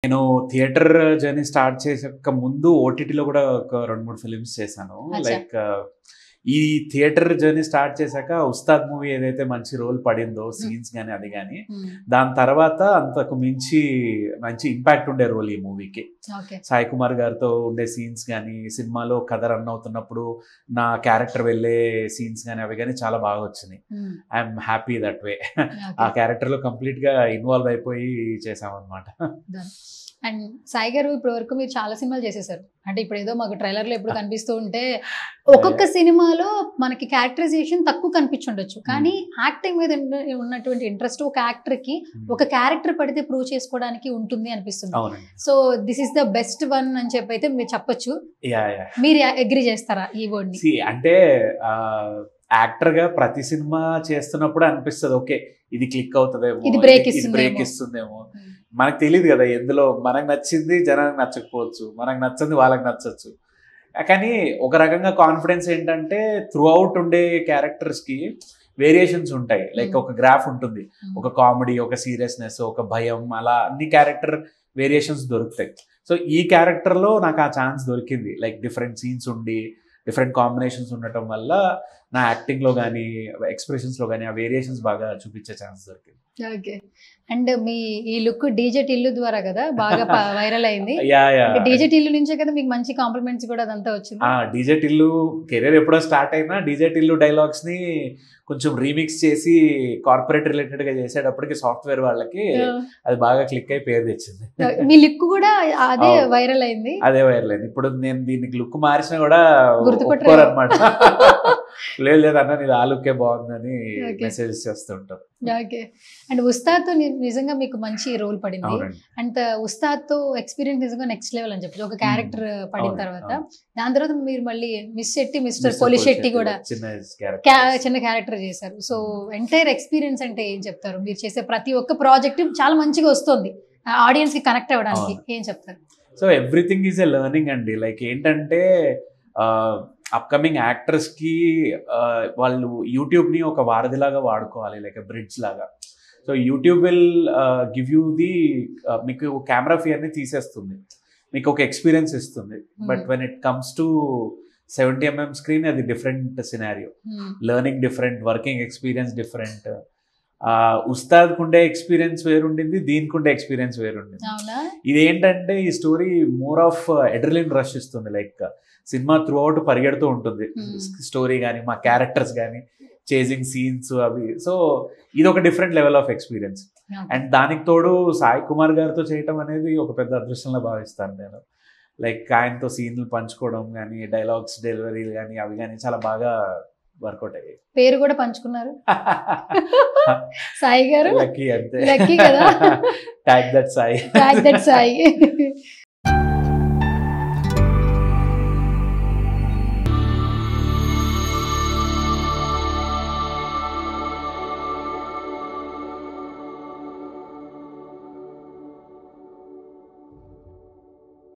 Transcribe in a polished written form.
నేను theatre journey start చేసాక ముందు ఓటీటీలో కూడా ఒక 2, 3 ఫిలిమ్స్ చేశాను. అచ్చా! లైక్ ఈ థియేటర్ జర్నీ స్టార్ట్ చేశాక 'ఉస్తాద్' మూవీ ఏదైతే మంచి రోల్ పడిందో సీన్స్ గాని అది గాని, దాని తర్వాత అంతకు మించి మంచి ఇంపాక్ట్ ఉండే రోల్ ఈ మూవీకి. ఓకే. సాయి కుమార్ గారితో ఉండే సీన్స్ గాని, సినిమాలో కథ రన్ అవుతున్నప్పుడు నా క్యారెక్టర్ వెళ్ళే సీన్స్ గాని అవి గాని చాలా బాగా వచ్చినాయి. I'm happy that way. ఆ ఓకే. క్యారెక్టర్‌లో కంప్లీట్‌గా ఇన్వాల్వ్ అయిపోయి చేశామన్నమాట. డన్. అండ్ సాయి గారు ఇప్పటి వరకు మీరు చాలా సినిమాలు చేసేసారు. అంటే ఇప్పుడేదో మాకు ట్రైలర్‌లో ఎప్పుడు కనిపిస్తూ ఉంటే, ఒక్కొక్క సినిమాలో మనకి క్యారెక్టరైజేషన్ తక్కువ కనిపించుండొచ్చు. కానీ యాక్టింగ్ మీద ఉన్నటువంటి ఇంట్రెస్ట్ ఒక యాక్టర్‌కి ఒక క్యారెక్టర్ పడితే ప్రూవ్ చేసుకోవడానికి ఉంటుంది అనిపిస్తుంది. అవునండి. So this is the best one అని చెప్పి అయితే మీరు చెప్పొచ్చు. యాహ్! మీరు అగ్రీ చేస్తారా ఈ వర్డ్‌ని? అంటే యాక్టర్‌గా ప్రతి సినిమా చేస్తున్నప్పుడు అనిపిస్తది ఓకే. ఇది క్లిక్ అవుతదేమో, ఇది బ్రేక్ ఇది బ్రేక్ ఇస్తుందేమో. ఇస్తుందేమో. మనకు తెలీదు కదా ఎందులో మనకు నచ్చింది జనానికి నచ్చకపోవచ్చు. మనకు నచ్చింది వాళ్ళకి నచ్చొచ్చు. కానీ ఒక రకంగా కాన్ఫిడెన్స్ ఏంటంటే త్రూ అవుట్ ఉండే క్యారెక్టర్స్‌కి వేరియేషన్స్ ఉంటాయి. లైక్ ఒక గ్రాఫ్ ఉంటుంది. ఒక కామెడీ, ఒక సీరియస్‌నెస్, ఒక భయం అలా అన్ని క్యారెక్టర్ వేరియేషన్స్ దొరుకుతాయి. సో ఈ క్యారెక్టర్‌లో నాకు ఆ ఛాన్స్ దొరికింది. లైక్ డిఫరెంట్ సీన్స్ ఉండి, డిఫరెంట్ కాంబినేషన్స్ ఉండటం వల్ల నా యాక్టింగ్‌లో గానీ, ఎక్స్‌ప్రెషన్స్‌లో గానీ ఆ వేరియేషన్స్ బాగా చూపించే ఛాన్స్ దొరికింది. ఓకే. అండ్ మీ ఈ లుక్ 'డీజే టిల్లు' ద్వారా కదా బాగా వైరల్ అయింది. యాహ్! 'డీజే టిల్లు' నుంచే కదా మీకు మంచి కాంప్లిమెంట్స్ కూడా అదంతా వచ్చింది. డీజే టిల్లు కెరీర్ ఎప్పుడో స్టార్ట్ అయినా డీజే టిల్లు డైలాగ్స్‌ని కొంచెం రీమిక్స్ చేసి కార్పొరేట్ రిలేటెడ్‌గా చేసేటప్పటికి సాఫ్ట్‌వేర్ వాళ్ళకి అది బాగా క్లిక్ అయి పేరు తెచ్చింది. మీ లుక్ కూడా అదే వైరల్ అయింది. అదే వైరల్ అయింది. ఇప్పుడు నేను దీనికి లుక్ మార్చినా కూడా గుర్తుపట్టరు. ఒప్పుకోరన్నమాట. లేదు అన్న నీది ఆ లుక్కే బాగుందని ఓకే. మెసేజెస్ చేస్తుంటారు. ఓకే. అండ్ 'ఉస్తాద్‌తో' నిజంగా మీకు మంచి రోల్ పడింది. అవునండి. అండ్ 'ఉస్తాద్‌తో' ఎక్స్‌పీరియన్స్ నిజంగా నెక్స్ట్ లెవెల్ అని చెప్పొచ్చు. ఒక క్యారెక్టర్ పడిన అవును, తర్వాత అవును. దాని తర్వాత మీరు మళ్ళీ miss Shetty, mister mister Polishetty కూడా చిన్న క్యారెక్టర్. చిన్న క్యారెక్టర్ చేశారు. సో ఎంటైర్ ఎక్స్‌పీరియన్స్ అంటే ఏం చెప్తారు? మీరు చేసే ప్రతి ఒక్క ప్రాజెక్ట్ చాలా మంచిగా వస్తుంది. ఆడియన్స్ కి కనెక్ట్ అవ్వడానికి ఏం చెప్తారు? So everything is a learning అండి. లైక్ ఏంటంటే అప్కమింగ్ యాక్టర్స్కి వాళ్ళు యూట్యూబ్ని ఒక వారధిలాగా వాడుకోవాలి, లైక్ బ్రిడ్జ్ లాగా. So YouTube will give you the మీకు కెమెరా ఫియర్ని తీసేస్తుంది, మీకు ఒక ఎక్స్పీరియన్స్ ఇస్తుంది. But when it comes to 70mm screen అది different scenario. Learning different, working experience different. ఉస్తాద్కు ఉండే ఎక్స్పీరియన్స్ వేరుండింది, దీనికి ఉండే ఎక్స్పీరియన్స్ వేరుండింది. ఇదేంటంటే ఈ story more of adrenaline rush ఇస్తుంది. లైక్ సినిమా త్రూ అవుట్ పరిగెడుతూ ఉంటుంది స్టోరీ కానీ, మా క్యారెక్టర్స్ కానీ, చేజింగ్ సీన్స్ అవి. సో ఇది ఒక different level of experience. And దానికి తోడు సాయి కుమార్ గారితో చేయటం అనేది ఒక పెద్ద అదృష్టంలో భావిస్తాను నేను. లైక్ ఆయనతో సీన్లు పంచుకోవడం కానీ, డైలాగ్స్ డెలివరీలు కానీ అవి కానీ చాలా బాగా వర్కౌట్ అయ్యాయి. పేరు కూడా పంచుకున్నారు సాయి గారు. లక్కీ అంతే. లక్కీ కదా. Tag that Sai. Tag that Sai.